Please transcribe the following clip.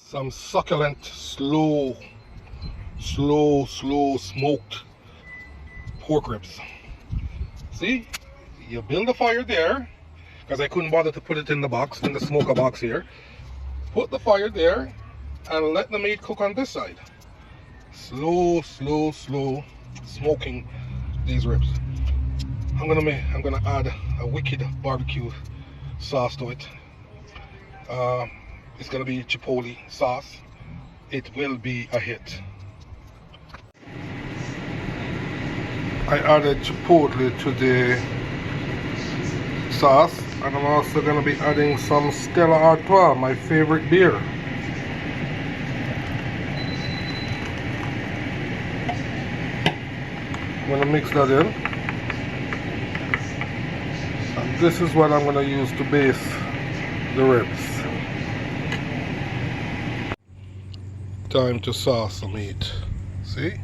some succulent, slow smoked pork ribs. See, you build a fire there, because I couldn't bother to put it in the box, in the smoker box here. Put the fire there and let the meat cook on this side. Slow smoking these ribs. I'm gonna add a wicked barbecue sauce to it. It's gonna be chipotle sauce. It will be a hit. I added chipotle to the sauce, and I'm also gonna be adding some Stella Artois, my favorite beer. I'm gonna mix that in. And this is what I'm gonna use to base the ribs. Time to sauce the meat. See?